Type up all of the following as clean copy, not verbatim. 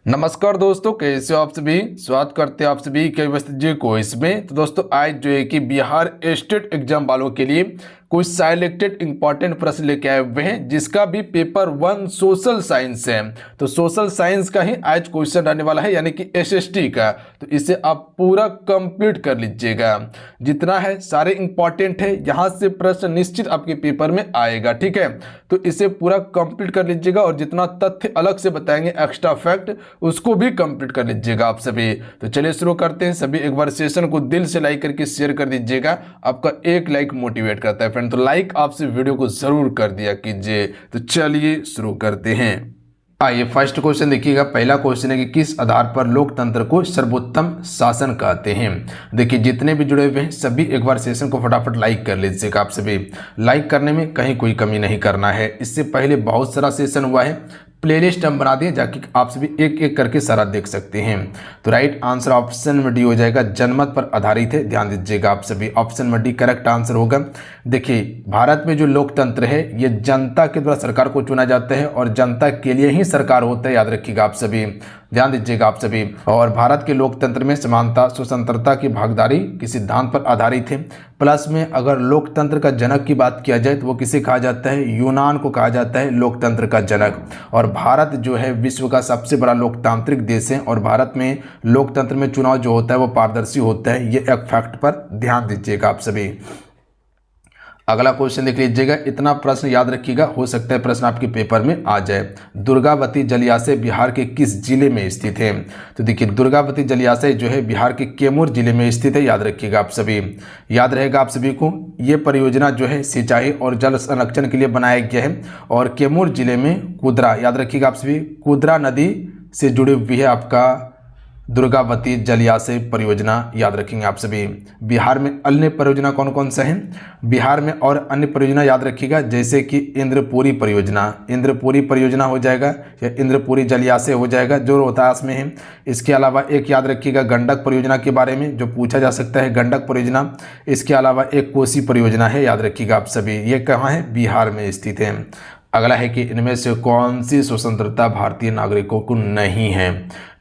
नमस्कार दोस्तों, कैसे हो आप सभी। स्वागत करते हैं आप सभी के व्यस्त जी को इसमें। तो दोस्तों आज जो है कि बिहार स्टेट एग्जाम वालों के लिए कुछ सिलेक्टेड इंपॉर्टेंट प्रश्न लेके आए हुए हैं, जिसका भी पेपर 1 सोशल साइंस है। तो सोशल साइंस का ही आज क्वेश्चन रहने वाला है, यानी कि एसएसटी का। तो इसे आप पूरा कंप्लीट कर लीजिएगा, जितना है सारे इंपॉर्टेंट है। यहाँ से प्रश्न निश्चित आपके पेपर में आएगा, ठीक है। तो इसे पूरा कंप्लीट कर लीजिएगा और जितना तथ्य अलग से बताएंगे, एक्स्ट्रा फैक्ट, उसको भी कंप्लीट कर लीजिएगा आप सभी। तो चलिए शुरू करते हैं। सभी एक बार सेशन को दिल से लाइक करके शेयर कर दीजिएगा। आपका एक लाइक मोटिवेट करता है फ्रेंड, तो लाइक आपसे वीडियो को जरूर कर दिया कीजिए। तो चलिए शुरू करते हैं। आइए फर्स्ट क्वेश्चन देखिएगा। पहला क्वेश्चन है कि किस आधार पर लोकतंत्र को सर्वोत्तम शासन कहते हैं। देखिए जितने भी जुड़े हुए हैं सभी एक बार सेशन को फटाफट लाइक कर लीजिएगा। आप सभी लाइक करने में कहीं कोई कमी नहीं करना है। इससे पहले बहुत सारा सेशन हुआ है, प्लेलिस्ट हम बना दिए, जाके आप सभी एक एक करके सारा देख सकते हैं। तो राइट आंसर ऑप्शन में डी हो जाएगा, जनमत पर आधारित है। ध्यान दीजिएगा आप सभी, ऑप्शन में डी करेक्ट आंसर होगा। देखिए भारत में जो लोकतंत्र है ये जनता के द्वारा सरकार को चुना जाता है और जनता के लिए ही सरकार होता है, याद रखिएगा आप सभी, ध्यान दीजिएगा आप सभी। और भारत के लोकतंत्र में समानता स्वतंत्रता की भागीदारी के सिद्धांत पर आधारित है। प्लस में अगर लोकतंत्र का जनक की बात किया जाए तो वो किसे कहा जाता है, यूनान को कहा जाता है लोकतंत्र का जनक। और भारत जो है विश्व का सबसे बड़ा लोकतांत्रिक देश है और भारत में लोकतंत्र में चुनाव जो होता है वो पारदर्शी होता है। ये एक फैक्ट पर ध्यान दीजिएगा आप सभी। अगला क्वेश्चन देख लीजिएगा, इतना प्रश्न याद रखिएगा, हो सकता है प्रश्न आपके पेपर में आ जाए। दुर्गावती जलाशय बिहार के किस जिले में स्थित है। तो देखिए दुर्गावती जलाशय जो है बिहार के कैमूर जिले में स्थित है, याद रखिएगा आप सभी। याद रहेगा आप सभी को, ये परियोजना जो है सिंचाई और जल संरक्षण के लिए बनाया गया है और कैमूर जिले में कुदरा, याद रखिएगा आप सभी, कुदरा नदी से जुड़ी हुई है आपका दुर्गावती जलाशय परियोजना, याद रखेंगे आप सभी। बिहार में अन्य परियोजना कौन कौन सा है, बिहार में और अन्य परियोजना याद रखिएगा, जैसे कि इंद्रपुरी परियोजना, इंद्रपुरी परियोजना हो जाएगा या इंद्रपुरी जलाशय हो जाएगा जो रोहतास में है। इसके अलावा एक याद रखिएगा गंडक परियोजना के बारे में जो पूछा जा सकता है, गंडक परियोजना। इसके अलावा एक कोसी परियोजना है, याद रखिएगा आप सभी। ये कहाँ है, बिहार में स्थित है। अगला है कि इनमें से कौन सी स्वतंत्रता भारतीय नागरिकों को नहीं है।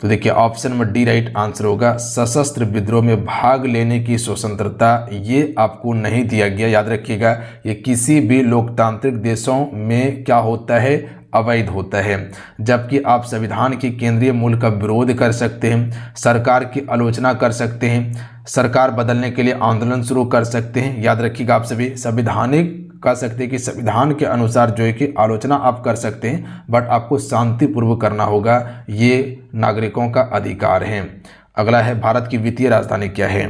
तो देखिए ऑप्शन में डी राइट आंसर होगा, सशस्त्र विद्रोह में भाग लेने की स्वतंत्रता ये आपको नहीं दिया गया। याद रखिएगा ये किसी भी लोकतांत्रिक देशों में क्या होता है, अवैध होता है। जबकि आप संविधान के केंद्रीय मूल का विरोध कर सकते हैं, सरकार की आलोचना कर सकते हैं, सरकार बदलने के लिए आंदोलन शुरू कर सकते हैं। याद रखिएगा आप सभी, संविधानिक कह सकते हैं कि संविधान के अनुसार जो है कि आलोचना आप कर सकते हैं, बट आपको शांतिपूर्वक करना होगा, ये नागरिकों का अधिकार है। अगला है भारत की वित्तीय राजधानी क्या है।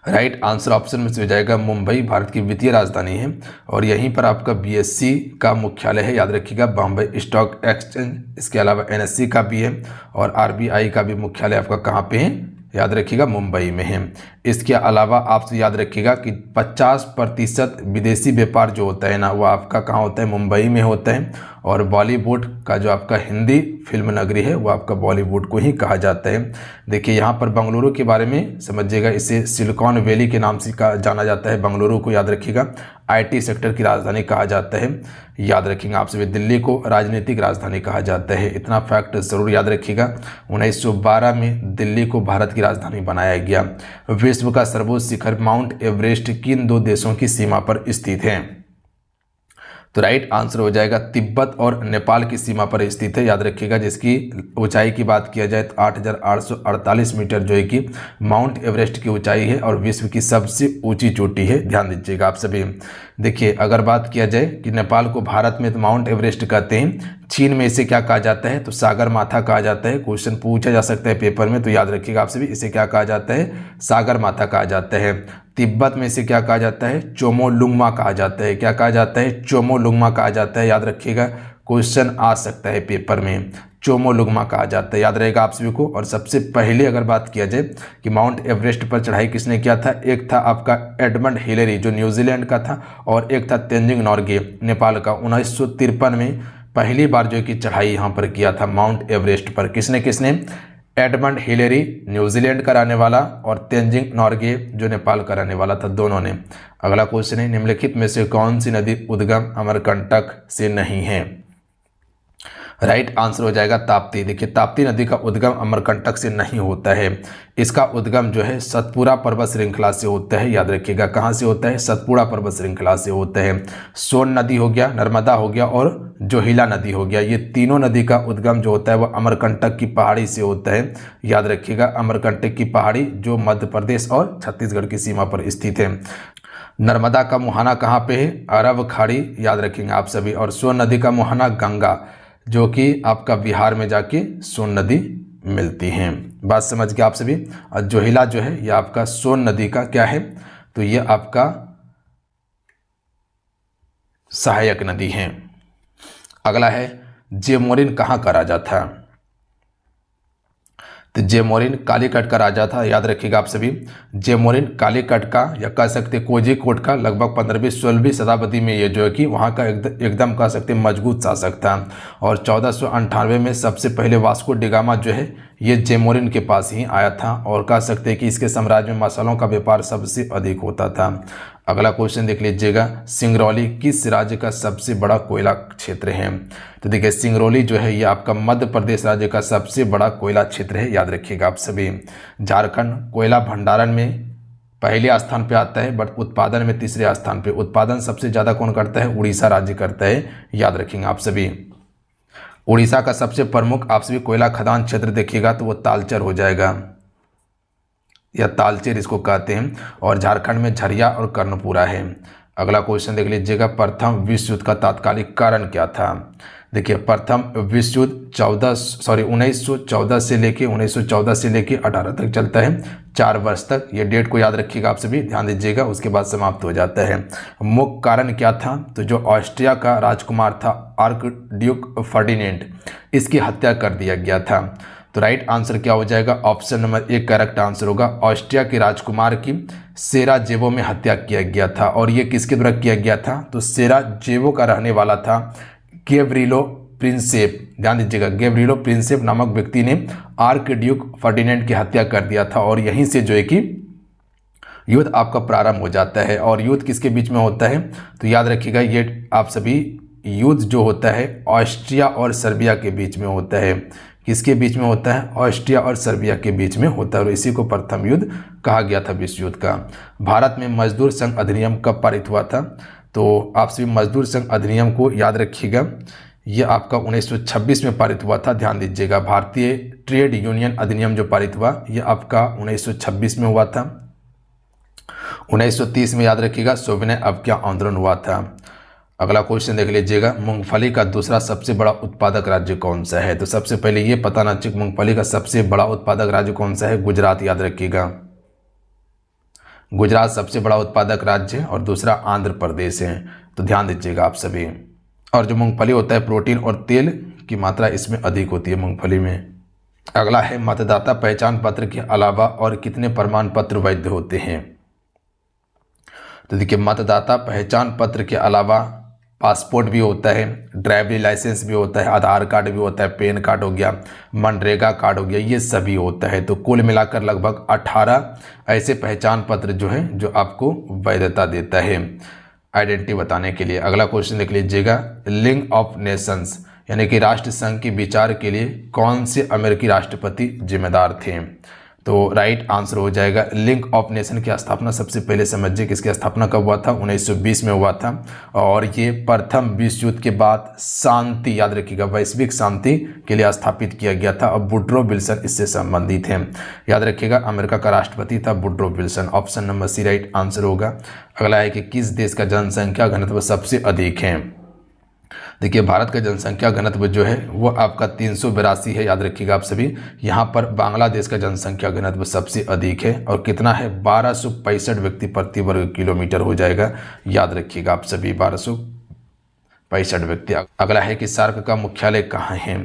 राइट आंसर ऑप्शन में से हो जाएगा मुंबई, भारत की वित्तीय राजधानी है और यहीं पर आपका बीएससी का मुख्यालय है, याद रखिएगा, बॉम्बे स्टॉक एक्सचेंज। इसके अलावा एनएससी का भी है और आरबीआई का भी मुख्यालय आपका कहाँ पे है, याद रखिएगा मुंबई में है। इसके अलावा आपसे याद रखिएगा कि 50% विदेशी व्यापार जो होता है ना, वो आपका कहाँ होता है, मुंबई में होता है। और बॉलीवुड का जो आपका हिंदी फिल्म नगरी है वो आपका बॉलीवुड को ही कहा जाता है। देखिए यहाँ पर बेंगलुरु के बारे में समझिएगा, इसे सिलिकॉन वैली के नाम से जाना जाता है। बेंगलुरु को याद रखिएगा आईटी सेक्टर की राजधानी कहा जाता है, याद रखेंगे आप सभी। दिल्ली को राजनीतिक राजधानी कहा जाता है, इतना फैक्ट जरूर याद रखिएगा। 1912 में दिल्ली को भारत की राजधानी बनाया गया। विश्व का सर्वोच्च शिखर माउंट एवरेस्ट किन दो देशों की सीमा पर स्थित है। तो राइट आंसर हो जाएगा तिब्बत और नेपाल की सीमा पर स्थित है, याद रखिएगा। जिसकी ऊंचाई की बात किया जाए तो 8,848 मीटर जो है कि माउंट एवरेस्ट की ऊंचाई है और विश्व की सबसे ऊंची चोटी है, ध्यान दीजिएगा आप सभी। देखिए अगर बात किया जाए कि नेपाल को भारत में तो माउंट एवरेस्ट कहते हैं, चीन में इसे क्या कहा जाता है, तो सागर माथा कहा जाता है। क्वेश्चन पूछा जा सकता है पेपर में, तो याद रखिएगा आप सभी, इसे क्या कहा जाता है, सागर माथा कहा जाता है। तिब्बत में इसे क्या कहा जाता है, चोमोलुंगमा कहा जाता है। क्या कहा जाता है, चोमोलुंगमा कहा जाता है, याद रखिएगा, क्वेश्चन आ सकता है पेपर में, चोमोलुंगमा कहा जाता है, याद रहेगा आप सभी को। और सबसे पहले अगर बात किया जाए कि माउंट एवरेस्ट पर चढ़ाई किसने किया था, एक था आपका एडमंड हिलेरी जो न्यूजीलैंड का था और एक था तेंजिंग नोर्गे नेपाल का। 1953 में पहली बार जो कि चढ़ाई यहाँ पर किया था माउंट एवरेस्ट पर। किसने किसने, एडमंड हिलेरी न्यूजीलैंड का रहने वाला और तेंजिंग नोर्गे जो नेपाल का रहने वाला था, दोनों ने। अगला क्वेश्चन है, निम्नलिखित में से कौन सी नदी उद्गम अमरकंटक से नहीं है। राइट आंसर हो जाएगा ताप्ती। देखिए ताप्ती नदी का उद्गम अमरकंटक से नहीं होता है, इसका उद्गम जो है सतपुड़ा पर्वत श्रृंखला से होता है। याद रखिएगा कहाँ से होता है, सतपुड़ा पर्वत श्रृंखला से होता है। सोन नदी हो गया, नर्मदा हो गया और जोहिला नदी हो गया, ये तीनों नदी का उद्गम जो होता है वो अमरकंटक की पहाड़ी से होता है। याद रखिएगा अमरकंटक की पहाड़ी जो मध्य प्रदेश और छत्तीसगढ़ की सीमा पर स्थित है। नर्मदा का मुहाना कहाँ पे है, अरब खाड़ी, याद रखेंगे आप सभी। और सोन नदी का मुहाना गंगा, जो कि आपका बिहार में जाके सोन नदी मिलती हैं। बात समझ गए आप सभी। और जोहिला जो है ये आपका सोन नदी का क्या है, तो ये आपका सहायक नदी है। अगला है जेमोरिन कहाँ का राजा था, तो जेमोरिन कालीकट का राजा था। याद रखिएगा आप सभी, जेमोरिन कालीकट का या कह सकते कोझिकोड का लगभग 15वीं-16वीं शताब्दी में ये जो है कि वहाँ का एकदम कह सकते मजबूत शासक था। और 1498 में सबसे पहले वास्को डिगामा जो है ये जेमोरिन के पास ही आया था, और कह सकते हैं कि इसके साम्राज्य में मसालों का व्यापार सबसे अधिक होता था। अगला क्वेश्चन देख लीजिएगा, सिंगरौली किस राज्य का सबसे बड़ा कोयला क्षेत्र है, तो देखिए सिंगरौली जो है ये आपका मध्य प्रदेश राज्य का सबसे बड़ा कोयला क्षेत्र है। याद रखिएगा आप सभी। झारखंड कोयला भंडारण में पहले स्थान पे आता है, बट उत्पादन में तीसरे स्थान पे। उत्पादन सबसे ज़्यादा कौन करता है, उड़ीसा राज्य करता है। याद रखेंगे आप सभी। उड़ीसा का सबसे प्रमुख आप सभी कोयला खदान क्षेत्र देखिएगा तो वो तालचेर हो जाएगा, या तालचेर इसको कहते हैं। और झारखंड में झरिया और कर्णपुरा है। अगला क्वेश्चन देख लीजिएगा, प्रथम विश्व युद्ध का तात्कालिक कारण क्या था। देखिए प्रथम विश्व युद्ध 1914 से लेके 18 तक चलता है, 4 वर्ष तक। ये डेट को याद रखिएगा आप सभी, ध्यान दीजिएगा, उसके बाद समाप्त हो जाता है। मुख्य कारण क्या था, तो जो ऑस्ट्रिया का राजकुमार था आर्कड्यूक फर्डिनेंड, इसकी हत्या कर दिया गया था। तो राइट आंसर क्या हो जाएगा, ऑप्शन नंबर 1 करेक्ट आंसर होगा। ऑस्ट्रिया के राजकुमार की सेराजेवो में हत्या किया गया था। और ये किसके द्वारा किया गया था, तो सेराजेवो का रहने वाला था गेवरिलो प्रिंसेप। ध्यान दीजिएगा, गेवरिलो प्रिंसेप नामक व्यक्ति ने आर्कड्यूक फर्डिनेंड की हत्या कर दिया था। और यहीं से जो है कि युद्ध आपका प्रारंभ हो जाता है। और युद्ध किसके बीच में होता है, तो याद रखिएगा ये आप सभी युद्ध जो होता है ऑस्ट्रिया और सर्बिया के बीच में होता है। किसके बीच में होता है, ऑस्ट्रिया और सर्बिया के बीच में होता है। और इसी को प्रथम युद्ध कहा गया था, विश्व युद्ध का। भारत में मजदूर संघ अधिनियम कब पारित हुआ था, तो आप सभी मजदूर संघ अधिनियम को याद रखिएगा, ये आपका 1926 में पारित हुआ था। ध्यान दीजिएगा, भारतीय ट्रेड यूनियन अधिनियम जो पारित हुआ ये आपका 1926 में हुआ था। 1930 में याद रखिएगा सविनय अवज्ञा आंदोलन हुआ था। अगला क्वेश्चन देख लीजिएगा, मूंगफली का दूसरा सबसे बड़ा उत्पादक राज्य कौन सा है। तो सबसे पहले ये पता ना चाहिए मूंगफली का सबसे बड़ा उत्पादक राज्य कौन सा है, गुजरात। याद रखिएगा गुजरात सबसे बड़ा उत्पादक राज्य है, और दूसरा आंध्र प्रदेश है। तो ध्यान दीजिएगा आप सभी। और जो मूंगफली होता है प्रोटीन और तेल की मात्रा इसमें अधिक होती है मूंगफली में। अगला है, मतदाता पहचान पत्र के अलावा और कितने प्रमाण पत्र वैध होते हैं। तो देखिए मतदाता पहचान पत्र के अलावा पासपोर्ट भी होता है, ड्राइवरी लाइसेंस भी होता है, आधार कार्ड भी होता है, पैन कार्ड हो गया, मनरेगा कार्ड हो गया, ये सभी होता है। तो कुल मिलाकर लगभग 18 ऐसे पहचान पत्र जो हैं जो आपको वैधता देता है आइडेंटिटी बताने के लिए। अगला क्वेश्चन देख लीजिएगा, लीग ऑफ नेशंस यानी कि राष्ट्र संघ के विचार के लिए कौन से अमेरिकी राष्ट्रपति जिम्मेदार थे। तो राइट आंसर हो जाएगा लीग ऑफ नेशन की स्थापना सबसे पहले समझिए किसकी स्थापना कब हुआ था, 1920 में हुआ था। और ये प्रथम विश्व युद्ध के बाद शांति, याद रखिएगा, वैश्विक शांति के लिए स्थापित किया गया था। और वुड्रो विल्सन इससे संबंधित हैं। याद रखिएगा अमेरिका का राष्ट्रपति था Woodrow Wilson. Option number C right answer होगा। अगला है कि किस देश का जनसंख्या घनत्व सबसे अधिक है। देखिए भारत का जनसंख्या घनत्व जो है वो आपका 382 है। याद रखिएगा आप सभी। यहाँ पर बांग्लादेश का जनसंख्या घनत्व सबसे अधिक है, और कितना है, 1265 व्यक्ति प्रति वर्ग किलोमीटर हो जाएगा। याद रखिएगा आप सभी, 1265 व्यक्ति। अगला है कि सार्क का मुख्यालय कहाँ है।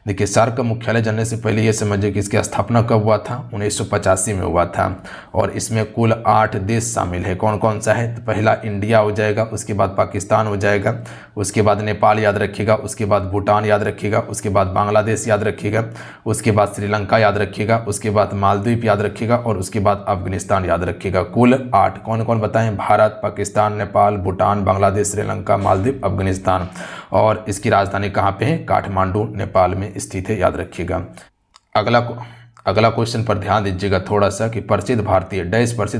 देखिए सार्क का मुख्यालय जानने से पहले ये समझिए कि इसकी स्थापना कब हुआ था, 1985 में हुआ था। और इसमें कुल 8 देश शामिल है। कौन कौन सा है? तो पहला इंडिया हो जाएगा, उसके बाद पाकिस्तान हो जाएगा, उसके बाद नेपाल याद रखिएगा, उसके बाद भूटान याद रखिएगा, उसके बाद बांग्लादेश याद रखिएगा, उसके बाद श्रीलंका याद रखिएगा, उसके बाद मालदीव याद रखिएगा और उसके बाद अफगानिस्तान याद रखिएगा। कुल 8। कौन कौन बताएं? भारत, पाकिस्तान, नेपाल, भूटान, बांग्लादेश, श्रीलंका, मालदीव, अफगानिस्तान। और इसकी राजधानी कहाँ पे है? काठमांडू नेपाल में स्थित है, याद रखिएगा। अगला क्वेश्चन पर ध्यान दीजिएगा थोड़ा सा कि प्रसिद्ध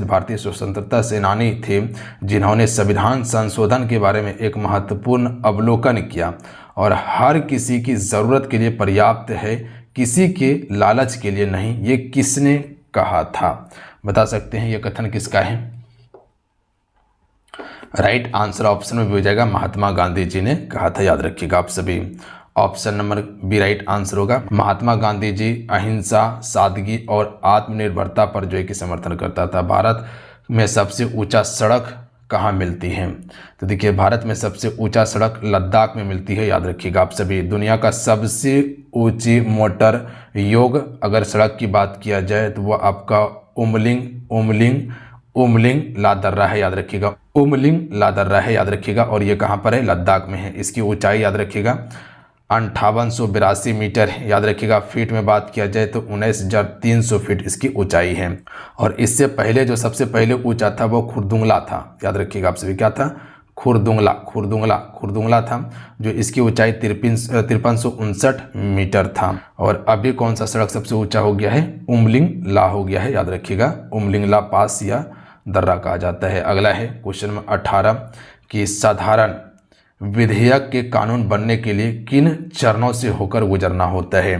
भारतीय स्वतंत्रता सेनानी थे जिन्होंने संविधान संशोधन के बारे में एक महत्वपूर्ण अवलोकन किया और हर किसी की ज़रूरत के लिए पर्याप्त है, किसी के लालच के लिए नहीं। ये किसने कहा था? बता सकते हैं ये कथन किसका है? राइट आंसर ऑप्शन में भी हो जाएगा, महात्मा गांधी जी ने कहा था, याद रखिएगा आप सभी। Option number B right answer होगा। महात्मा गांधी जी अहिंसा, सादगी और आत्मनिर्भरता पर जो है कि समर्थन करता था। भारत में सबसे ऊंचा सड़क कहाँ मिलती है? तो देखिए भारत में सबसे ऊंचा सड़क लद्दाख में मिलती है, याद रखिएगा आप सभी। दुनिया का सबसे ऊंची मोटर योग अगर सड़क की बात किया जाए तो वह आपका उमलिंग लादर्रा है, याद रखिएगा। उमलिंग लादर्रा है, याद रखिएगा। और ये कहाँ पर है? लद्दाख में है। इसकी ऊंचाई याद रखिएगा 5882 मीटर है, याद रखिएगा। फीट में बात किया जाए तो 19,300 फीट इसकी ऊंचाई है। और इससे पहले जो सबसे पहले ऊंचा था वो खुरदुंगला था, याद रखिएगा आप सभी। क्या था? खुरदुंगला था, जो इसकी ऊंचाई 5359 मीटर था। और अभी कौन सा सड़क सबसे ऊंचा हो गया है? उमलिंग ला हो गया है, याद रखिएगा। उमलिंग ला पास या दर्रा कहा जाता है। अगला है क्वेश्चन नंबर 18 कि साधारण विधेयक के कानून बनने के लिए किन चरणों से होकर गुजरना होता है?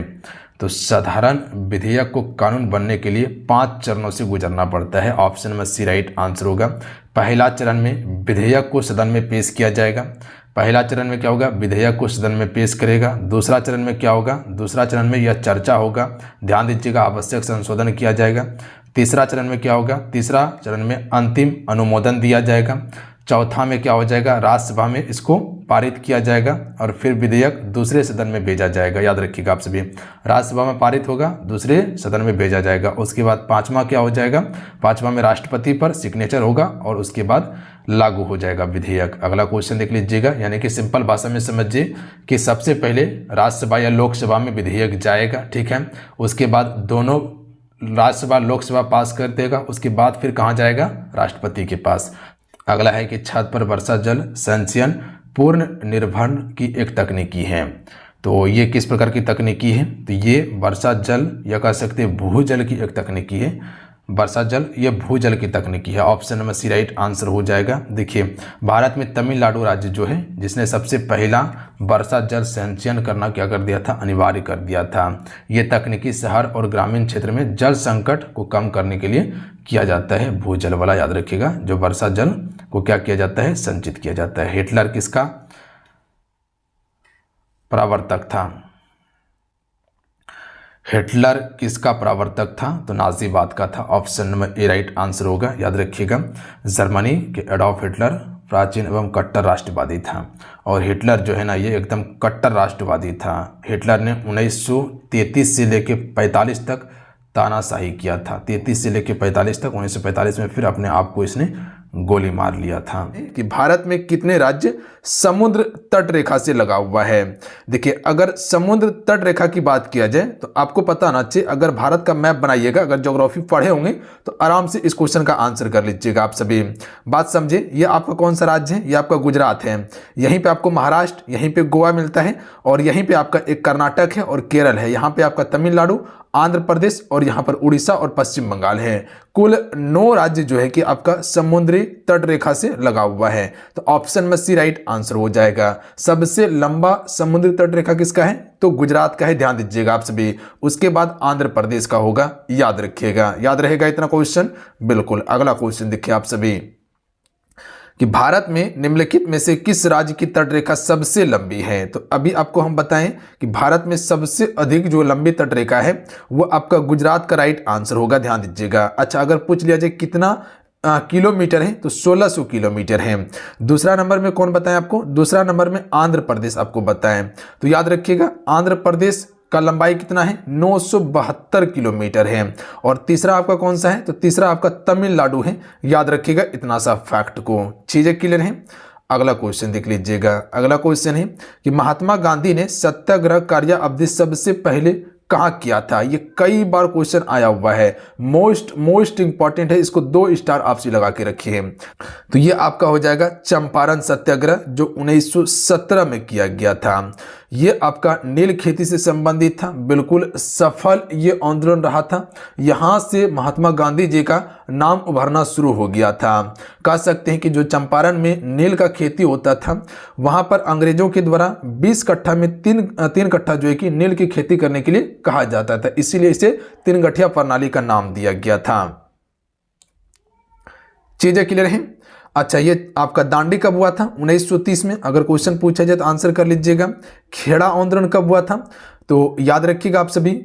तो साधारण विधेयक को कानून बनने के लिए 5 चरणों से गुजरना पड़ता है। ऑप्शन में सी राइट आंसर होगा। पहला चरण में विधेयक को सदन में पेश किया जाएगा। पहला चरण में क्या होगा? विधेयक को सदन में पेश करेगा। दूसरा चरण में क्या होगा? दूसरा चरण में यह चर्चा होगा, ध्यान दीजिएगा, आवश्यक संशोधन किया जाएगा। तीसरा चरण में क्या होगा? तीसरा चरण में अंतिम अनुमोदन दिया जाएगा। चौथा में क्या हो जाएगा? राज्यसभा में इसको पारित किया जाएगा और फिर विधेयक दूसरे सदन में भेजा जाएगा, याद रखिएगा आप सभी। राज्यसभा में पारित होगा, दूसरे सदन में भेजा जाएगा। उसके बाद पांचवा क्या हो जाएगा? पांचवा में राष्ट्रपति पर सिग्नेचर होगा और उसके बाद लागू हो जाएगा विधेयक। अगला क्वेश्चन देख लीजिएगा, यानी कि सिंपल भाषा में समझिए कि सबसे पहले राज्यसभा या लोकसभा में विधेयक जाएगा, ठीक है। उसके बाद दोनों राज्यसभा लोकसभा पास कर देगा, उसके बाद फिर कहाँ जाएगा? राष्ट्रपति के पास। अगला है कि छत पर वर्षा जल संचयन पूर्ण निर्भरण की एक तकनीकी है। तो ये किस प्रकार की तकनीकी है? तो ये वर्षा जल या कह सकते हैं भूजल की एक तकनीकी है। वर्षा जल ये भूजल की तकनीकी है। Option number C right answer हो जाएगा। देखिए भारत में तमिलनाडु राज्य जो है जिसने सबसे पहला वर्षा जल संचयन करना क्या कर दिया था? अनिवार्य कर दिया था। ये तकनीकी शहर और ग्रामीण क्षेत्र में जल संकट को कम करने के लिए किया जाता है। भूजल वाला याद रखिएगा, जो वर्षा जल को क्या किया जाता है? संचित किया जाता है। हिटलर किसका प्रवर्तक था? हिटलर किसका प्रवर्तक था? तो नाजीवाद का था। Option number A right answer होगा, याद रखिएगा। जर्मनी के एडॉल्फ हिटलर प्राचीन एवं कट्टर राष्ट्रवादी था। और हिटलर जो है ना ये एकदम कट्टर राष्ट्रवादी था। हिटलर ने 1933 से लेकर 45 तक तानाशाही किया था। 33 से लेकर 45 तक। 1945 में फिर अपने आप को इसने गोली मार लिया था। कि भारत में कितने राज्य समुद्र तट रेखा से लगा हुआ है? देखिए अगर समुद्र तट रेखा की बात किया जाए तो आपको पता होना चाहिए, अगर भारत का मैप बनाइएगा, अगर ज्योग्राफी पढ़े होंगे तो आराम से इस क्वेश्चन का आंसर कर लीजिएगा आप सभी। बात समझे, ये आपका कौन सा राज्य है? ये आपका गुजरात है। यहीं पे आपको महाराष्ट्र, यहीं पे गोवा मिलता है और यहीं पे आपका एक कर्नाटक है और केरल है। यहाँ पे आपका तमिलनाडु, आंध्र प्रदेश और यहाँ पर उड़ीसा और पश्चिम बंगाल है। कुल 9 राज्य जो है कि आपका समुद्री तट रेखा से लगा हुआ है। तो ऑप्शन में सी राइट आंसर हो जाएगा। सबसे लंबा समुद्री तट रेखा किसका है? तो गुजरात का है, ध्यान दीजिएगा आप सभी। उसके बाद आंध्र प्रदेश का होगा, याद रखिएगा। याद रहेगा इतना क्वेश्चन? बिल्कुल। अगला क्वेश्चन देखिए आप सभी कि भारत में निम्नलिखित में से किस राज्य की तट रेखा सबसे लंबी है? तो अभी आपको हम बताएं कि भारत में सबसे अधिक जो लंबी तट रेखा है वो आपका गुजरात का राइट आंसर होगा, ध्यान दीजिएगा। अच्छा अगर पूछ लिया जाए कितना किलोमीटर है तो 1600 किलोमीटर है। दूसरा नंबर में कौन बताएं आपको? दूसरा नंबर में आंध्र प्रदेश आपको बताएं। तो याद रखिएगा आंध्र प्रदेश का लंबाई कितना है 972 किलोमीटर है। और तीसरा आपका कौन सा है, तो तीसरा आपका तमिलनाडु है। याद रखिएगा इतना सा फैक्ट को। चीजें क्लियर हैं। अगला क्वेश्चन देख लीजिएगा। अगला क्वेश्चन है कि महात्मा गांधी ने सत्याग्रह कार्य अवधि सबसे पहले कहाँ किया था। ये कई बार क्वेश्चन आया हुआ है, मोस्ट इंपॉर्टेंट है, इसको 2 स्टार आपसे लगा के रखिए। तो ये आपका हो जाएगा चंपारण सत्याग्रह जो 1917 में किया गया था। ये आपका नील खेती से संबंधित था, बिल्कुल सफल ये आंदोलन रहा था। यहाँ से महात्मा गांधी जी का नाम उभरना शुरू हो गया था। कह सकते हैं कि जो चंपारण में नील का खेती होता था वहाँ पर अंग्रेजों के द्वारा 20 कट्ठा में तीन कट्ठा जो है कि नील की खेती करने के लिए कहा जाता था, इसीलिए इसे 3 गठिया प्रणाली का नाम दिया गया था। चीजें क्लियर हैं। अच्छा, ये आपका दांडी कब हुआ था 1930 में। अगर क्वेश्चन पूछा जाए तो आंसर कर लीजिएगा। खेड़ा आंदोलन कब हुआ था, तो याद रखिएगा आप सभी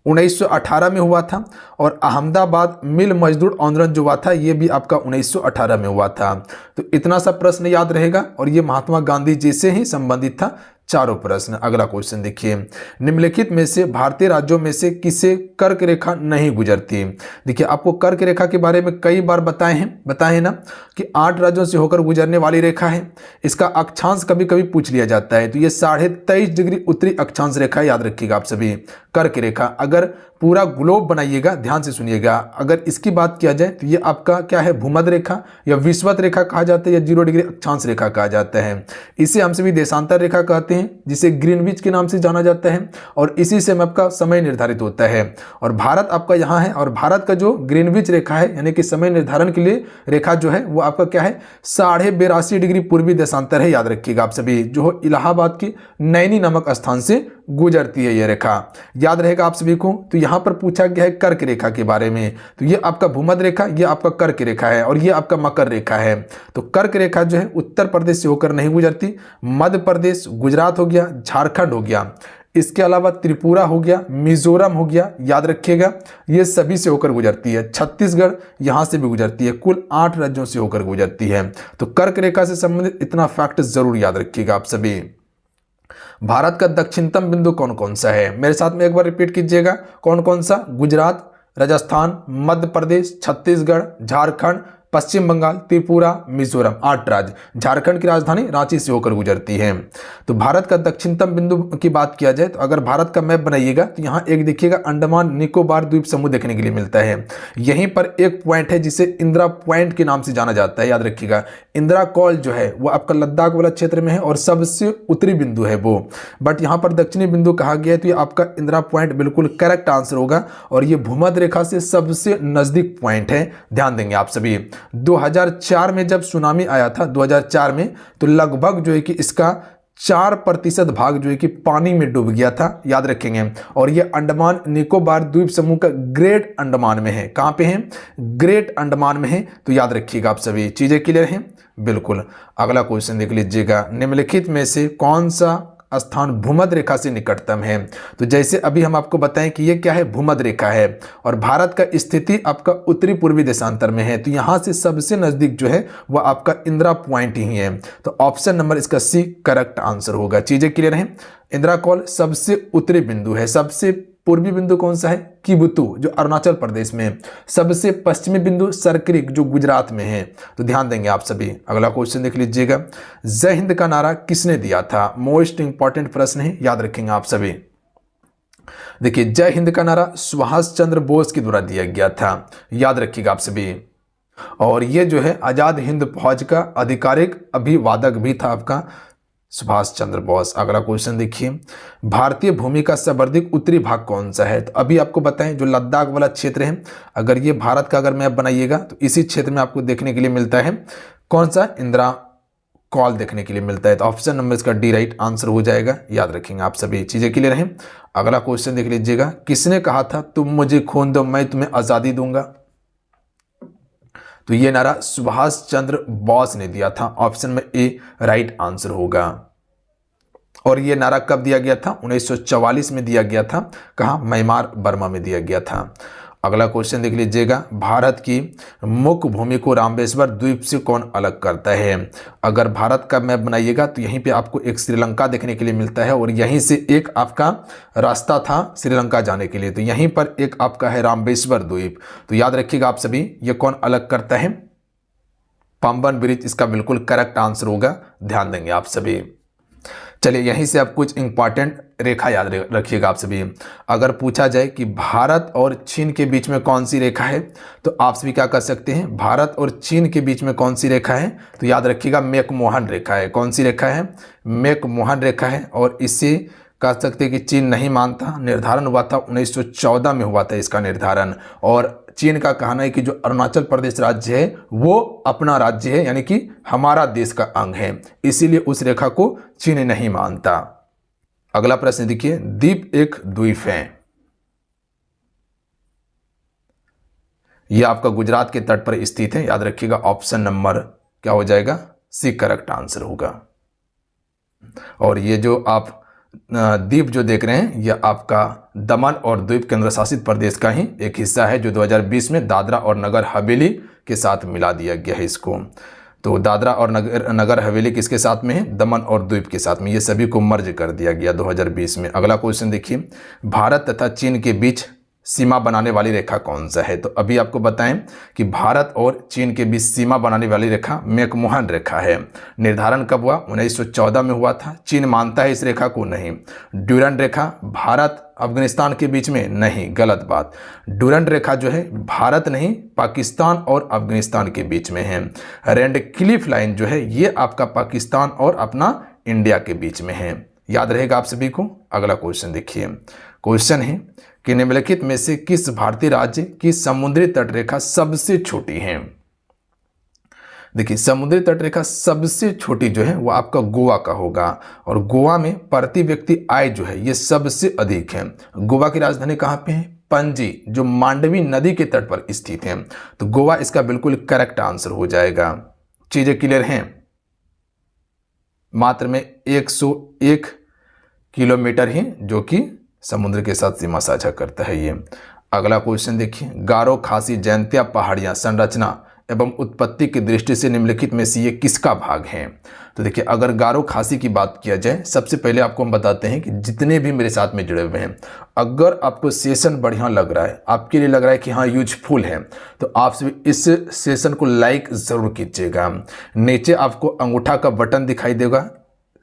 1918 में हुआ था। और अहमदाबाद मिल मजदूर आंदोलन जो हुआ था ये भी आपका 1918 में हुआ था। तो इतना सा प्रश्न याद रहेगा और ये महात्मा गांधी जी से ही संबंधित था। चारों प्रश्न। अगला क्वेश्चन देखिए, निम्नलिखित में से भारतीय राज्यों में से किसे कर्क रेखा नहीं गुजरती। देखिए आपको कर्क रेखा के बारे में कई बार बताए हैं ना कि 8 राज्यों से होकर गुजरने वाली रेखा है। इसका अक्षांश कभी कभी पूछ लिया जाता है, तो ये 23.5 डिग्री उत्तरी अक्षांश रेखा याद रखिएगा आप सभी। कर्क रेखा अगर पूरा ग्लोब बनाइएगा, ध्यान से सुनिएगा, अगर इसकी बात किया जाए तो ये आपका क्या है भूमध्य रेखा या विषुवत रेखा कहा जाता है या 0 डिग्री अक्षांश रेखा कहा जाता है। इसे हम सभी देशांतर रेखा कहते हैं जिसे ग्रीनविच के नाम से जाना जाता है और इसी से आपका समय निर्धारित होता है। और भारत आपका यहाँ है और भारत का जो ग्रीनविच रेखा है यानी कि समय निर्धारण के लिए रेखा जो है वो आपका क्या है 82.5 डिग्री पूर्वी देशांतर है। याद रखिएगा आप सभी, जो इलाहाबाद के नैनी नामक स्थान से गुजरती है यह रेखा। याद रहेगा आप सभी को। तो यहाँ पर पूछा गया है कर्क रेखा के बारे में, तो ये आपका भूमध्य रेखा, ये आपका कर्क रेखा है और ये आपका मकर रेखा है। तो कर्क रेखा जो है उत्तर प्रदेश से होकर नहीं गुजरती, मध्य प्रदेश, गुजरात हो गया, झारखंड हो गया, इसके अलावा त्रिपुरा हो गया, मिजोरम हो गया, याद रखिएगा ये सभी से होकर गुजरती है। छत्तीसगढ़ यहाँ से भी गुजरती है, कुल 8 राज्यों से होकर गुजरती है। तो कर्क रेखा से संबंधित इतना फैक्ट जरूर याद रखिएगा आप सभी। भारत का दक्षिणतम बिंदु कौन कौन सा है, मेरे साथ में एक बार रिपीट कीजिएगा। कौन कौन सा, गुजरात, राजस्थान, मध्य प्रदेश, छत्तीसगढ़, झारखंड, पश्चिम बंगाल, त्रिपुरा, मिजोरम, 8 राज्य। झारखंड की राजधानी रांची से होकर गुजरती है। तो भारत का दक्षिणतम बिंदु की बात किया जाए तो अगर भारत का मैप बनाइएगा तो यहाँ एक देखिएगा अंडमान निकोबार द्वीप समूह देखने के लिए मिलता है। यहीं पर एक पॉइंट है जिसे इंदिरा पॉइंट के नाम से जाना जाता है। याद रखिएगा इंदिरा कॉल जो है वो आपका लद्दाख वाला क्षेत्र में है और सबसे उत्तरी बिंदु है वो, बट यहाँ पर दक्षिणी बिंदु कहा गया है। तो ये आपका इंदिरा पॉइंट बिल्कुल करेक्ट आंसर होगा और ये भूमध्य रेखा से सबसे नजदीक पॉइंट है। ध्यान देंगे आप सभी। 2004 में जब सुनामी आया था 2004 में, तो लगभग जो है कि इसका 4% भाग जो है कि पानी में डूब गया था। याद रखेंगे। और ये अंडमान निकोबार द्वीप समूह का ग्रेट अंडमान में है। कहां पे है, ग्रेट अंडमान में है। तो याद रखिएगा आप सभी। चीजें क्लियर हैं, बिल्कुल। अगला क्वेश्चन देख लीजिएगा, निम्नलिखित में से कौन सा स्थान भूमध्य रेखा से निकटतम है। तो जैसे अभी हम आपको बताएं कि ये क्या है, भूमध्य रेखा है और भारत का स्थिति आपका उत्तरी पूर्वी देशांतर में है। तो यहां से सबसे नजदीक जो है वह आपका इंदिरा पॉइंट ही है। तो ऑप्शन नंबर इसका सी करेक्ट आंसर होगा। चीजें क्लियर हैं। इंदिरा कॉल सबसे उत्तरी बिंदु है। सबसे पूर्वी बिंदु कौन सा है, किबुतु जो अरुणाचल प्रदेश में। सबसे पश्चिमी बिंदु सरक्रिक जो गुजरात में है। तो ध्यान देंगे आप सभी। अगला क्वेश्चन देख लीजिएगा, जय हिंद का नारा किसने दिया था। मोस्ट इंपॉर्टेंट प्रश्न है, याद रखेंगे आप सभी। देखिए जय हिंद का नारा सुभाष चंद्र बोस के द्वारा दिया गया था। याद रखिएगा आप सभी। और ये जो है आजाद हिंद फौज का आधिकारिक अभिवादक भी था आपका सुभाष चंद्र बोस। अगला क्वेश्चन देखिए, भारतीय भूमि का सर्वाधिक उत्तरी भाग कौन सा है। तो अभी आपको बताएं जो लद्दाख वाला क्षेत्र है, अगर ये भारत का अगर मैप बनाइएगा तो इसी क्षेत्र में आपको देखने के लिए मिलता है कौन सा, इंदिरा कॉल देखने के लिए मिलता है। तो ऑप्शन नंबर इसका डी राइट आंसर हो जाएगा। याद रखेंगे आप सभी। चीजें क्लियर हैं। अगला क्वेश्चन देख लीजिएगा, किसने कहा था तुम मुझे खून दो मैं तुम्हें आजादी दूंगा। तो ये नारा सुभाष चंद्र बोस ने दिया था। ऑप्शन में ए राइट आंसर होगा। और ये नारा कब दिया गया था, 1944 में दिया गया था। कहाँ, म्यांमार बर्मा में दिया गया था। अगला क्वेश्चन देख लीजिएगा, भारत की मुख्य भूमि को रामेश्वर द्वीप से कौन अलग करता है? अगर भारत का मैप बनाइएगा तो यहीं पे आपको एक श्रीलंका देखने के लिए मिलता है और यहीं से एक आपका रास्ता था श्रीलंका जाने के लिए, तो यहीं पर एक आपका है रामेश्वर द्वीप। तो याद रखिएगा आप सभी, ये कौन अलग करता है? पाम्बन ब्रिज इसका बिल्कुल करेक्ट आंसर होगा, ध्यान देंगे आप सभी। चलिए यहीं से आप कुछ इंपॉर्टेंट रेखा याद रखिएगा आप सभी। अगर पूछा जाए कि भारत और चीन के बीच में कौन सी रेखा है, तो आप सभी क्या कर सकते हैं, भारत और चीन के बीच में कौन सी रेखा है? तो याद रखिएगा मैकमोहन रेखा है। कौन सी रेखा है? मैकमोहन रेखा है। और इससे कह सकते हैं कि चीन नहीं मानता। निर्धारण हुआ था 1914 में हुआ था इसका निर्धारण, और चीन का कहना है कि जो अरुणाचल प्रदेश राज्य है वो अपना राज्य है, यानी कि हमारा देश का अंग है, इसीलिए उस रेखा को चीन नहीं मानता। अगला प्रश्न देखिए, द्वीप एक द्वीप है, यह आपका गुजरात के तट पर स्थित है। याद रखिएगा ऑप्शन नंबर क्या हो जाएगा? सी करेक्ट आंसर होगा। और ये जो आप द्वीप जो देख रहे हैं, यह आपका दमन और द्वीप केंद्र शासित प्रदेश का ही एक हिस्सा है, जो 2020 में दादरा और नगर हवेली के साथ मिला दिया गया है इसको। तो दादरा और नगर हवेली किसके साथ में है? दमन और द्वीप के साथ में, ये सभी को मर्ज कर दिया गया 2020 में। अगला क्वेश्चन देखिए, भारत तथा चीन के बीच सीमा बनाने वाली रेखा कौन सा है? तो अभी आपको बताएं कि भारत और चीन के बीच सीमा बनाने वाली रेखा मैकमोहन रेखा है। निर्धारण कब हुआ? 1914 में हुआ था। चीन मानता है इस रेखा को नहीं। ड्यूरंड रेखा भारत अफगानिस्तान के बीच में नहीं, गलत बात। ड्यूरंड रेखा जो है भारत नहीं, पाकिस्तान और अफगानिस्तान के बीच में है। रेडक्लिफ लाइन जो है ये आपका पाकिस्तान और अपना इंडिया के बीच में है। याद रहेगा आप सभी को। अगला क्वेश्चन देखिए, क्वेश्चन है कि निम्नलिखित में से किस भारतीय राज्य की समुद्री तटरेखा सबसे छोटी है? देखिए समुद्री तटरेखा सबसे छोटी जो है वो आपका गोवा का होगा, और गोवा में प्रति व्यक्ति आय जो है ये सबसे अधिक है। गोवा की राजधानी कहाँ पे है? पणजी, जो मांडवी नदी के तट पर स्थित है। तो गोवा इसका बिल्कुल करेक्ट आंसर हो जाएगा। चीजें क्लियर हैं? मात्र में 101 किलोमीटर ही जो कि समुद्र के साथ सीमा साझा करता है ये। अगला क्वेश्चन देखिए, गारो खासी जयंतिया पहाड़ियां संरचना एवं उत्पत्ति की दृष्टि से निम्नलिखित में से ये किसका भाग है? तो देखिए अगर गारो खासी की बात किया जाए, सबसे पहले आपको हम बताते हैं कि जितने भी मेरे साथ में जुड़े हुए हैं, अगर आपको सेशन बढ़िया लग रहा है, आपके लिए लग रहा है कि हाँ यूजफुल है, तो आप सभी इस सेशन को लाइक ज़रूर कीजिएगा। नीचे आपको अंगूठा का बटन दिखाई देगा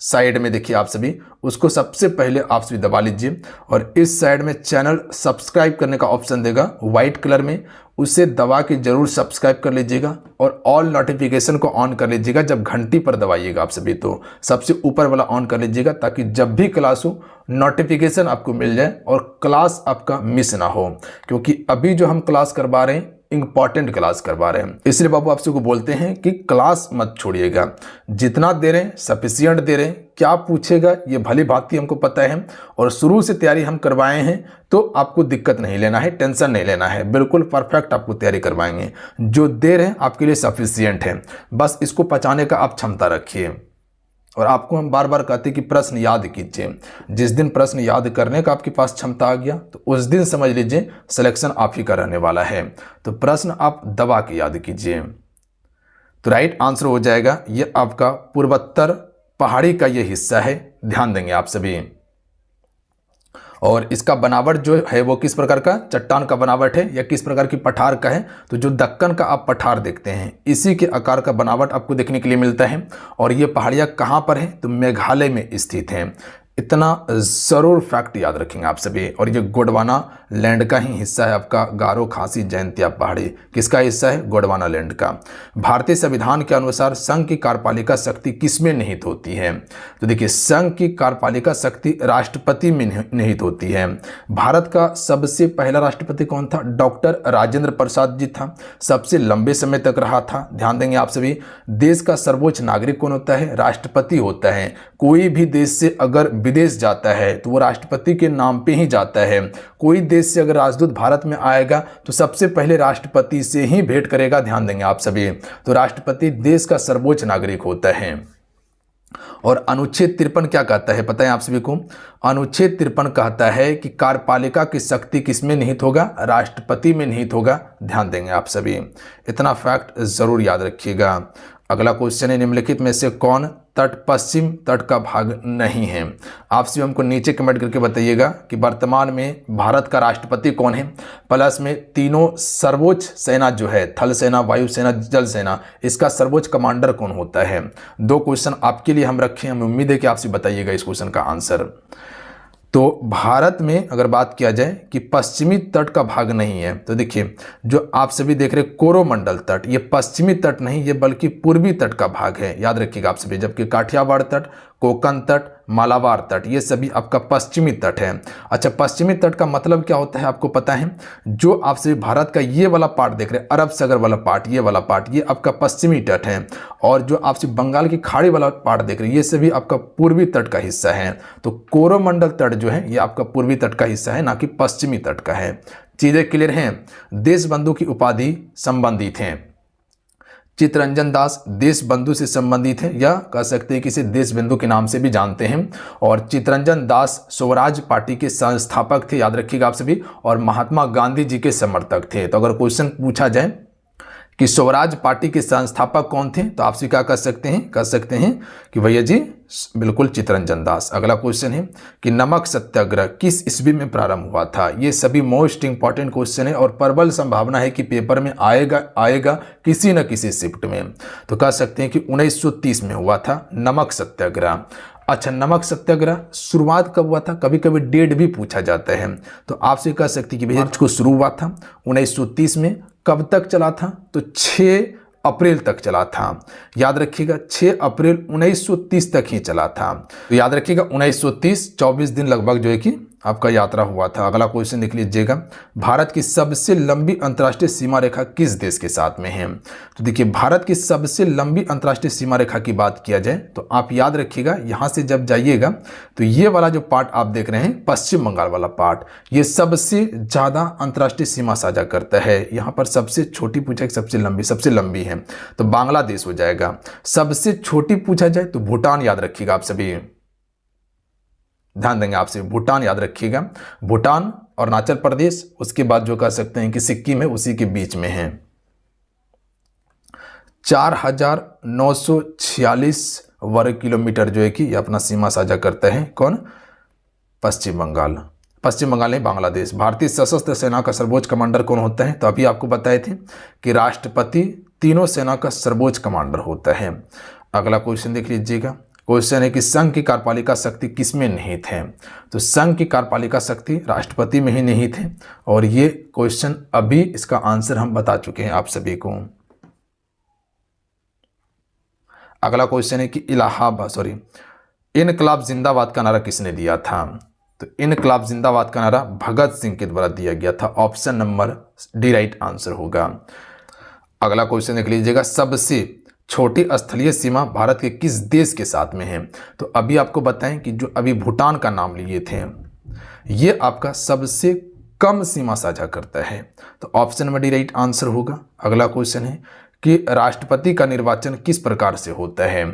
साइड में, देखिए आप सभी उसको सबसे पहले आप सभी दबा लीजिए, और इस साइड में चैनल सब्सक्राइब करने का ऑप्शन देगा व्हाइट कलर में, उसे दबा के जरूर सब्सक्राइब कर लीजिएगा और ऑल नोटिफिकेशन को ऑन कर लीजिएगा। जब घंटी पर दबाइएगा आप सभी तो सबसे ऊपर वाला ऑन कर लीजिएगा, ताकि जब भी क्लास हो नोटिफिकेशन आपको मिल जाए और क्लास आपका मिस ना हो, क्योंकि अभी जो हम क्लास करवा रहे हैं इंपॉर्टेंट क्लास करवा रहे हैं, इसलिए बाबू आपसे को बोलते हैं कि क्लास मत छोड़िएगा। जितना दे रहे हैं सफिशिएंट दे रहे हैं, क्या पूछेगा ये भली भांति हमको पता है, और शुरू से तैयारी हम करवाए हैं, तो आपको दिक्कत नहीं लेना है, टेंशन नहीं लेना है, बिल्कुल परफेक्ट आपको तैयारी करवाएंगे। जो दे रहे हैं आपके लिए सफिशिएंट है, बस इसको पचाने का आप क्षमता रखिए। और आपको हम बार बार कहते हैं कि प्रश्न याद कीजिए। जिस दिन प्रश्न याद करने का आपके पास क्षमता आ गया, तो उस दिन समझ लीजिए सिलेक्शन आप ही का रहने वाला है। तो प्रश्न आप दबा के याद कीजिए। तो राइट आंसर हो जाएगा ये आपका पूर्वोत्तर पहाड़ी का ये हिस्सा है, ध्यान देंगे आप सभी। और इसका बनावट जो है वो किस प्रकार का चट्टान का बनावट है या किस प्रकार की पठार का है? तो जो दक्कन का आप पठार देखते हैं, इसी के आकार का बनावट आपको देखने के लिए मिलता है। और ये पहाड़ियाँ कहाँ पर हैं? तो मेघालय में स्थित हैं। इतना ज़रूर फैक्ट याद रखेंगे आप सभी। और ये गोंडवाना लैंड का ही हिस्सा है आपका गारो खासी जयंतिया पहाड़ी। किसका हिस्सा है? गोंडवाना लैंड का। भारतीय संविधान के अनुसार संघ की कार्यपालिका शक्ति किसमें निहित होती है? तो देखिए संघ की कार्यपालिका शक्ति राष्ट्रपति में निहित होती है। भारत का सबसे पहला राष्ट्रपति कौन था? डॉक्टर राजेंद्र प्रसाद जी था, सबसे लंबे समय तक रहा था, ध्यान देंगे आप सभी। देश का सर्वोच्च नागरिक कौन होता है? राष्ट्रपति होता है। कोई भी देश से अगर विदेश जाता है तो वो राष्ट्रपति के नाम पे ही जाता है। कोई देश से अगर राजदूत भारत में आएगा तो सबसे पहले राष्ट्रपति से ही भेंट करेगा, ध्यान देंगे आप सभी। तो राष्ट्रपति देश का सर्वोच्च नागरिक होता है। और अनुच्छेद 53 क्या कहता है पता है आप सभी को? अनुच्छेद 53 कहता है कि कार्यपालिका की शक्ति किसमें निहित होगा? राष्ट्रपति में निहित होगा। ध्यान देंगे आप सभी, इतना फैक्ट जरूर याद रखिएगा। अगला क्वेश्चन है, निम्नलिखित में से कौन तट पश्चिम तट का भाग नहीं है? आप सभी हमको नीचे कमेंट करके बताइएगा कि वर्तमान में भारत का राष्ट्रपति कौन है, प्लस में तीनों सर्वोच्च सेना जो है, थल सेना, वायु सेना, जल सेना, इसका सर्वोच्च कमांडर कौन होता है? 2 क्वेश्चन आपके लिए हम रखे हैं, हमें उम्मीद है कि आपसे बताइएगा इस क्वेश्चन का आंसर। तो भारत में अगर बात किया जाए कि पश्चिमी तट का भाग नहीं है, तो देखिए जो आप सभी देख रहे कोरोमंडल तट, ये पश्चिमी तट नहीं, ये बल्कि पूर्वी तट का भाग है, याद रखिएगा आप सभी। जबकि काठियावाड़ तट, कोंकण तट, मालाबार तट, ये सभी आपका पश्चिमी तट है। अच्छा, पश्चिमी तट का मतलब क्या होता है आपको पता है? जो आप सभी भारत का ये वाला पार्ट देख रहे हैं, अरब सागर वाला पार्ट, ये वाला पार्ट, ये आपका पश्चिमी तट है। और जो आप सभी बंगाल की खाड़ी वाला पार्ट देख रहे हैं, ये सभी आपका पूर्वी तट का हिस्सा है। तो कोरोमंडल तट जो है ये आपका पूर्वी तट का हिस्सा है, ना कि पश्चिमी तट का है। चीजें क्लियर हैं? देशबंधु की उपाधि संबंधित हैं। चित्तरंजन दास देश बंधु से संबंधित है, या कह सकते हैं कि इसे देश बंधु के नाम से भी जानते हैं। और चित्तरंजन दास स्वराज पार्टी के संस्थापक थे, याद रखिएगा आप सभी, और महात्मा गांधी जी के समर्थक थे। तो अगर क्वेश्चन पूछा जाए कि स्वराज पार्टी के संस्थापक कौन थे, तो आपसे क्या कह सकते हैं? कह सकते हैं कि भैया जी बिल्कुल चित्तरंजन दास। अगला क्वेश्चन है कि नमक सत्याग्रह किस ईस्वी में प्रारंभ हुआ था? ये सभी मोस्ट इंपॉर्टेंट क्वेश्चन है और प्रबल संभावना है कि पेपर में आएगा किसी न किसी शिफ्ट में। तो कह सकते हैं कि 1930 में हुआ था नमक सत्याग्रह। अच्छा, नमक सत्याग्रह शुरुआत कब हुआ था? कभी कभी डेट भी पूछा जाता है, तो आपसे कह सकते हैं कि भैया इसको शुरू हुआ था 1930 में। कब तक चला था? तो 6 अप्रैल तक चला था। याद रखिएगा 6 अप्रैल 1930 तक ही चला था। तो याद रखिएगा 1930, 24 दिन लगभग जो है कि आपका यात्रा हुआ था। अगला क्वेश्चन देख लीजिएगा, भारत की सबसे लंबी अंतर्राष्ट्रीय सीमा रेखा किस देश के साथ में है? तो देखिए भारत की सबसे लंबी अंतर्राष्ट्रीय सीमा रेखा की बात किया जाए तो आप याद रखिएगा, यहाँ से जब जाइएगा तो ये वाला जो पार्ट आप देख रहे हैं, पश्चिम बंगाल वाला पार्ट, ये सबसे ज़्यादा अंतर्राष्ट्रीय सीमा साझा करता है। यहाँ पर सबसे छोटी पूछा है, सबसे लंबी है तो बांग्लादेश हो जाएगा। सबसे छोटी पूछा जाए तो भूटान, याद रखिएगा आप सभी, ध्यान देंगे आपसे, भूटान याद रखिएगा। भूटान और अरुणाचल प्रदेश, उसके बाद जो कह सकते हैं कि सिक्किम है, उसी के बीच में है। 4946 वर्ग किलोमीटर जो है कि अपना सीमा साझा करता है। कौन? पश्चिम बंगाल। पश्चिम बंगाल नहीं, बांग्लादेश। भारतीय सशस्त्र सेना का सर्वोच्च कमांडर कौन होता है? तो अभी आपको बताए थे कि राष्ट्रपति तीनों सेना का सर्वोच्च कमांडर होता है। अगला क्वेश्चन देख लीजिएगा, क्वेश्चन है कि संघ की कार्यपालिका शक्ति किसमें निहित है? तो संघ की कार्यपालिका शक्ति राष्ट्रपति में ही निहित है, और ये क्वेश्चन अभी इसका आंसर हम बता चुके हैं आप सभी को। अगला क्वेश्चन है कि इनकलाब जिंदाबाद का नारा किसने दिया था? तो इनकलाब जिंदाबाद का नारा भगत सिंह के द्वारा दिया गया था। Option number D right answer होगा। अगला क्वेश्चन देख लीजिएगा, सबसे छोटी स्थलीय सीमा भारत के किस देश के साथ में है? तो अभी आपको बताएं कि जो अभी भूटान का नाम लिए थे, ये आपका सबसे कम सीमा साझा करता है, तो option number D right answer होगा। अगला क्वेश्चन है कि राष्ट्रपति का निर्वाचन किस प्रकार से होता है?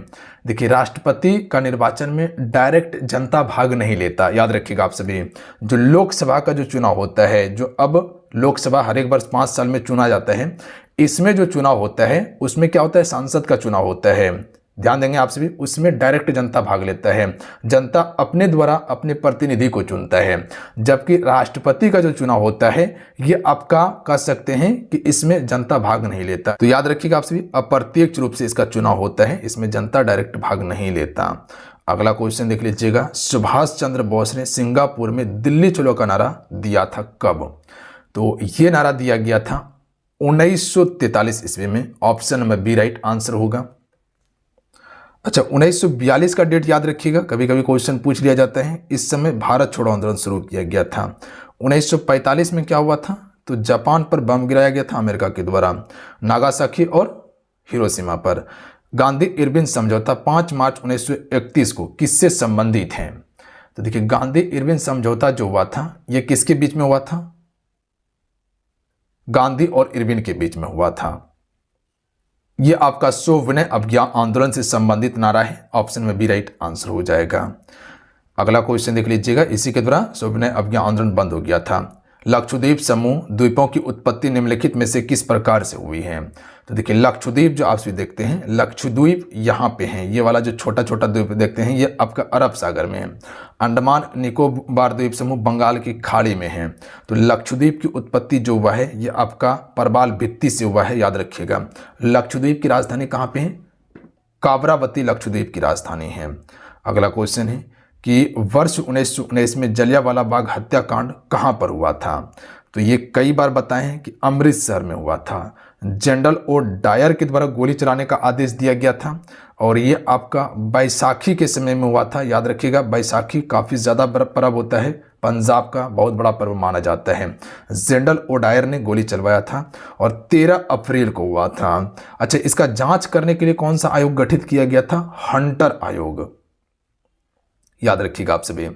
देखिए राष्ट्रपति का निर्वाचन में डायरेक्ट जनता भाग नहीं लेता, याद रखिएगा आप सभी। जो लोकसभा का जो चुनाव होता है, जो अब लोकसभा हर एक वर्ष 5 साल में चुना जाता है, इसमें जो चुनाव होता है उसमें क्या होता है? सांसद का चुनाव होता है, ध्यान देंगे आप सभी। उसमें डायरेक्ट जनता भाग लेता है, जनता अपने द्वारा अपने प्रतिनिधि को चुनता है। जबकि राष्ट्रपति का जो चुनाव होता है, ये आपका कह सकते हैं कि इसमें जनता भाग नहीं लेता। तो याद रखिएगा आप सभी, अप्रत्यक्ष रूप से इसका चुनाव होता है, इसमें जनता डायरेक्ट भाग नहीं लेता। अगला क्वेश्चन देख लीजिएगा, सुभाष चंद्र बोस ने सिंगापुर में दिल्ली चलो का नारा दिया था कब? तो ये नारा दिया गया था 1943 ईस्वी में। Option number B right answer होगा। अच्छा, 1942 का डेट याद रखिएगा, कभी कभी क्वेश्चन पूछ लिया जाता है। इस समय भारत छोड़ो आंदोलन शुरू किया गया था। 1945 में क्या हुआ था? तो जापान पर बम गिराया गया था अमेरिका के द्वारा, नागासाकी और हिरोशिमा पर। गांधी इरविन समझौता 5 मार्च 1931 को किससे संबंधित है? तो देखिए गांधी इरविन समझौता जो हुआ था, यह किसके बीच में हुआ था? गांधी और इरविन के बीच में हुआ था। ये आपका सविनय अवज्ञा आंदोलन से संबंधित नारा है, ऑप्शन में बी राइट आंसर हो जाएगा। अगला क्वेश्चन देख लीजिएगा, इसी के द्वारा सविनय अवज्ञा आंदोलन बंद हो गया था। लक्षद्वीप समूह द्वीपों की उत्पत्ति निम्नलिखित में से किस प्रकार से हुई है? तो देखिए लक्षद्वीप जो आप देखते हैं, लक्षद्वीप यहाँ पे हैं, ये वाला जो छोटा छोटा द्वीप देखते हैं ये आपका अरब सागर में है। अंडमान निकोबार द्वीप समूह बंगाल की खाड़ी में है। तो लक्षद्वीप की उत्पत्ति जो हुआ है ये आपका परबाल भित्ति से हुआ है, याद रखिएगा। लक्षद्वीप की राजधानी कहाँ पे है? काबरावती लक्षद्वीप की राजधानी है। अगला क्वेश्चन है कि वर्ष 1919 में जलियांवाला बाग हत्याकांड कहाँ पर हुआ था? तो ये कई बार बताए हैं कि अमृतसर में हुआ था। जनरल ओ डायर के द्वारा गोली चलाने का आदेश दिया गया था और ये आपका बैसाखी के समय में हुआ था, याद रखिएगा। बैसाखी काफ़ी ज़्यादा बड़ा पर्व होता है, पंजाब का बहुत बड़ा पर्व माना जाता है। जनरल ओ डायर ने गोली चलवाया था और 13 अप्रैल को हुआ था। अच्छा, इसका जांच करने के लिए कौन सा आयोग गठित किया गया था? हंटर आयोग, याद रखिएगा आप सभी।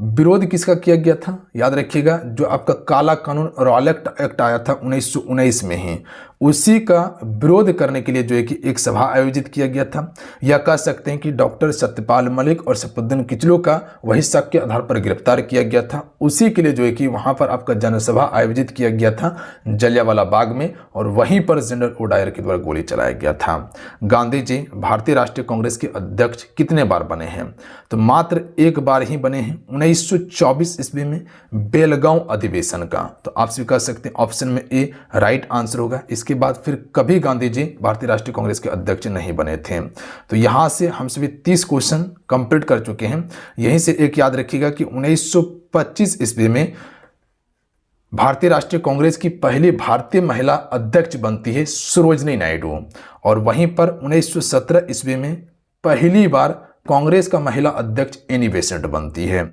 विरोध किसका किया गया था? याद रखिएगा जो आपका काला कानून रॉलेट एक्ट आया था 1919 में ही, उसी का विरोध करने के लिए जो है कि एक सभा आयोजित किया गया था। या कह सकते हैं कि डॉक्टर सत्यपाल मलिक और सैफुद्दीन किचलू का वही शक के आधार पर गिरफ्तार किया गया था। उसी के लिए जो है कि वहाँ पर आपका जनसभा आयोजित किया गया था जलियांवाला बाग में, और वहीं पर जनरल ओ डायर के द्वारा गोली चलाया गया था। गांधी जी भारतीय राष्ट्रीय कांग्रेस के अध्यक्ष कितने बार बने हैं? तो मात्र एक बार ही बने हैं, 1924 ईस्वी में बेलगांव अधिवेशन का। तो आप स्वीकार सकते हैं ऑप्शन में ए राइट आंसर होगा। इसके बाद फिर कभी गांधी जी भारतीय राष्ट्रीय कांग्रेस के अध्यक्ष नहीं बने थे। तो यहां से हम सभी 30 क्वेश्चन कंप्लीट कर चुके हैं। यहीं से एक याद रखिएगा कि 1925 ईस्वी में भारतीय राष्ट्रीय कांग्रेस की पहली भारतीय महिला अध्यक्ष बनती है सरोजनी नायडू, और वहीं पर 1917 ईस्वी में पहली बार कांग्रेस का महिला अध्यक्ष एनी बेसेंट बनती है।